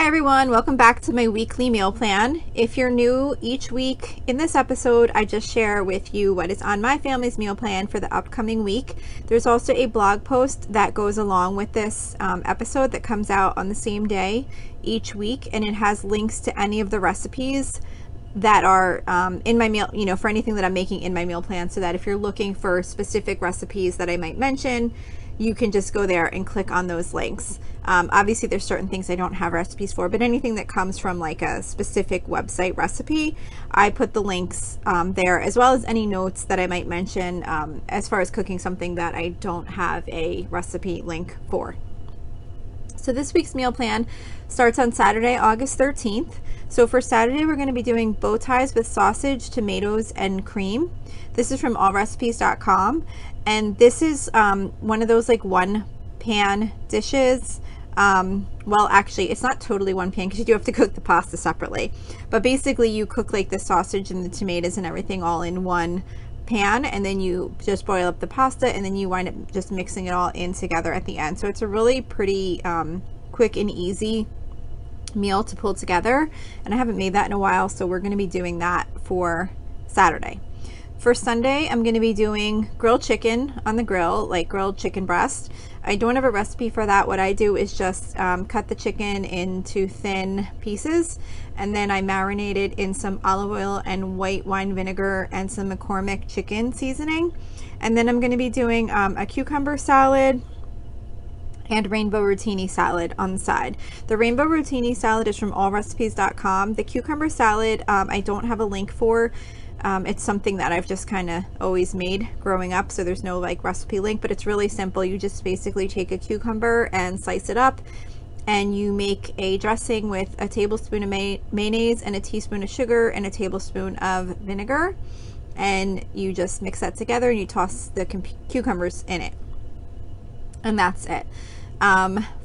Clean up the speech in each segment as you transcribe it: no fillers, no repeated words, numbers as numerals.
Hi everyone, welcome back to my weekly meal plan. If you're new, each week in this episode, I just share with you what is on my family's meal plan for the upcoming week. There's also a blog post that goes along with this episode that comes out on the same day each week, and it has links to any of the recipes that are in my meal, for anything that I'm making in my meal plan, so that if you're looking for specific recipes that I might mention, you can just go there and click on those links. Obviously there's certain things I don't have recipes for, but anything that comes from like a specific website recipe, I put the links there, as well as any notes that I might mention as far as cooking something that I don't have a recipe link for. So this week's meal plan starts on Saturday, August 13th. So for Saturday, we're going to be doing bow ties with sausage, tomatoes, and cream. This is from allrecipes.com. And this is one of those like one pan dishes. Well, actually, it's not totally one pan because you do have to cook the pasta separately. But basically, you cook like the sausage and the tomatoes and everything all in one pan, and then you just boil up the pasta, and then you wind up just mixing it all in together at the end. So it's a really pretty quick and easy meal to pull together, and I haven't made that in a while, so we're going to be doing that for Saturday. For Sunday, I'm going to be doing grilled chicken on the grill, like grilled chicken breast. I don't have a recipe for that. What I do is just cut the chicken into thin pieces, and then I marinate it in some olive oil and white wine vinegar and some McCormick chicken seasoning. And then I'm going to be doing a cucumber salad and rainbow rotini salad on the side. The rainbow rotini salad is from allrecipes.com. The cucumber salad, I don't have a link for. It's something that I've just kind of always made growing up, so there's no like recipe link, but it's really simple. You just basically take a cucumber and slice it up, and you make a dressing with a tablespoon of mayonnaise and a teaspoon of sugar and a tablespoon of vinegar, and you just mix that together and you toss the cucumbers in it, and that's it.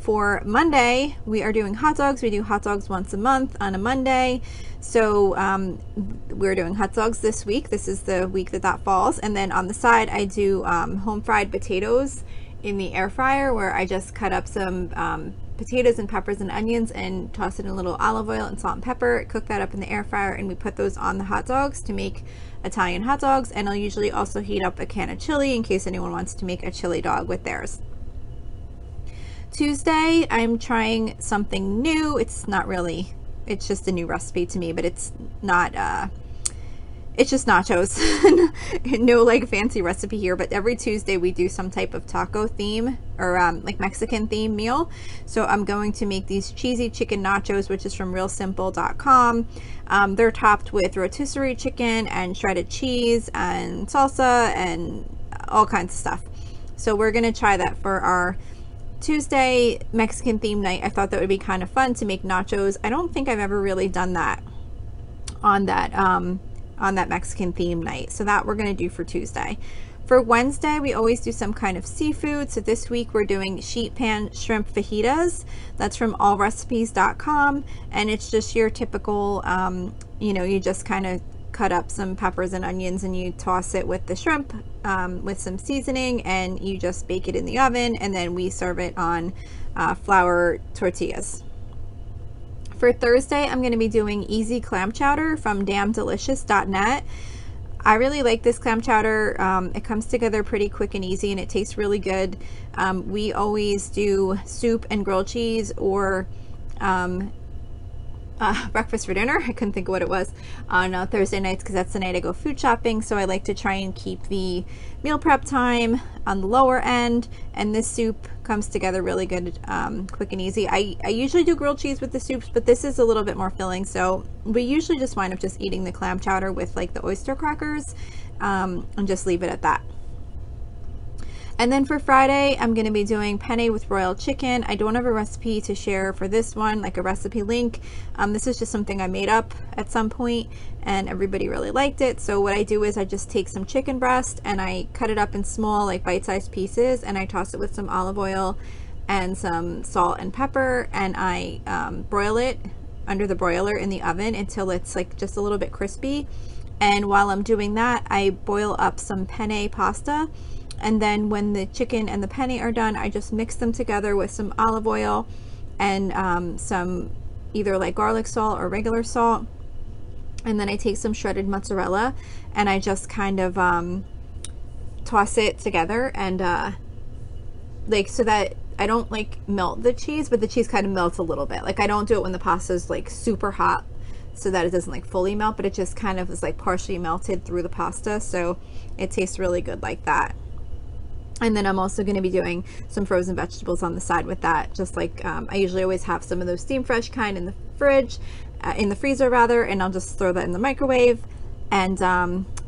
For Monday, we are doing hot dogs. We do hot dogs once a month on a Monday. So we're doing hot dogs this week. This is the week that falls. And then on the side, I do home fried potatoes in the air fryer, where I just cut up some potatoes and peppers and onions and toss it in a little olive oil and salt and pepper, cook that up in the air fryer, and we put those on the hot dogs to make Italian hot dogs. And I'll usually also heat up a can of chili in case anyone wants to make a chili dog with theirs. Tuesday, I'm trying something new. It's not really, it's just a new recipe to me, but it's not, it's just nachos. No like fancy recipe here, but every Tuesday we do some type of taco theme or like Mexican theme meal. So I'm going to make these cheesy chicken nachos, which is from realsimple.com. They're topped with rotisserie chicken and shredded cheese and salsa and all kinds of stuff. So we're going to try that for our Tuesday Mexican theme night. I thought that would be kind of fun to make nachos. I don't think I've ever really done that on that Mexican theme night. So that we're going to do for Tuesday. For Wednesday, we always do some kind of seafood. So this week we're doing sheet pan shrimp fajitas. That's from allrecipes.com, and it's just your typical you just kind of cut up some peppers and onions and you toss it with the shrimp with some seasoning, and you just bake it in the oven, and then we serve it on flour tortillas. For Thursday, I'm going to be doing easy clam chowder from damndelicious.net. I really like this clam chowder. It comes together pretty quick and easy, and it tastes really good. We always do soup and grilled cheese, or breakfast for dinner. I couldn't think of what it was on Thursday nights, because that's the night I go food shopping. So I like to try and keep the meal prep time on the lower end, and this soup comes together really good, quick and easy. I usually do grilled cheese with the soups, but this is a little bit more filling, so we usually just wind up just eating the clam chowder with like the oyster crackers, and just leave it at that. And then for Friday, I'm going to be doing penne with royal chicken. I don't have a recipe to share for this one, like a recipe link. This is just something I made up at some point, and everybody really liked it. So what I do is I just take some chicken breast and I cut it up in small, like bite-sized pieces, and I toss it with some olive oil and some salt and pepper, and I broil it under the broiler in the oven until it's like just a little bit crispy. And while I'm doing that, I boil up some penne pasta. And then when the chicken and the penne are done, I just mix them together with some olive oil and some either like garlic salt or regular salt. And then I take some shredded mozzarella and I just kind of toss it together, and like, so that I don't like melt the cheese, but the cheese kind of melts a little bit. Like, I don't do it when the pasta is like super hot so that it doesn't like fully melt, but it just kind of is like partially melted through the pasta, so it tastes really good like that. And then I'm also going to be doing some frozen vegetables on the side with that, just like I usually always have some of those steam fresh kind in the fridge, in the freezer rather, and I'll just throw that in the microwave, and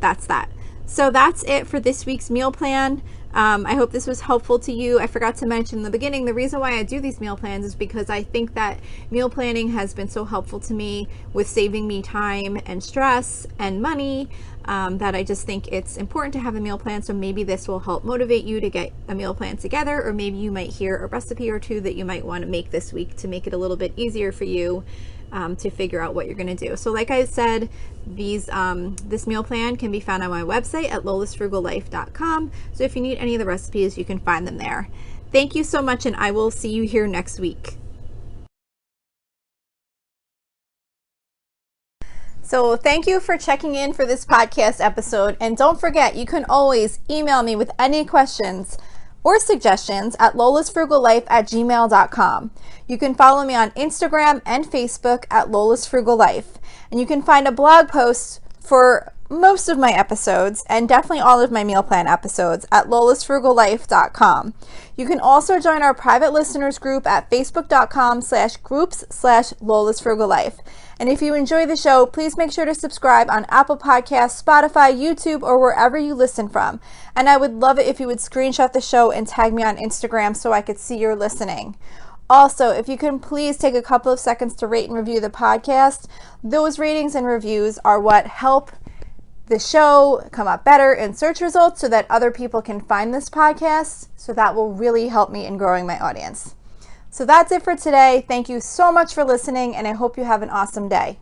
that's that. So that's it for this week's meal plan. I hope this was helpful to you. I forgot to mention in the beginning, the reason why I do these meal plans is because I think that meal planning has been so helpful to me with saving me time and stress and money, that I just think it's important to have a meal plan. So maybe this will help motivate you to get a meal plan together, or maybe you might hear a recipe or two that you might want to make this week to make it a little bit easier for you to figure out what you're going to do. So like I said, this meal plan can be found on my website at lolasfrugallife.com. So if you need any of the recipes, you can find them there. Thank you so much, and I will see you here next week. So thank you for checking in for this podcast episode. And don't forget, you can always email me with any questions or suggestions at lolasfrugallife@gmail.com. You can follow me on Instagram and Facebook at lolasfrugallife. And you can find a blog post for most of my episodes, and definitely all of my meal plan episodes, at lolasfrugallife.com. You can also join our private listeners group at facebook.com/groups/lolasfrugallife. And if you enjoy the show, please make sure to subscribe on Apple Podcasts, Spotify, YouTube, or wherever you listen from. And I would love it if you would screenshot the show and tag me on Instagram so I could see you're listening. Also, if you can please take a couple of seconds to rate and review the podcast. Those ratings and reviews are what help the show come up better in search results so that other people can find this podcast. So that will really help me in growing my audience. So that's it for today. Thank you so much for listening, and I hope you have an awesome day.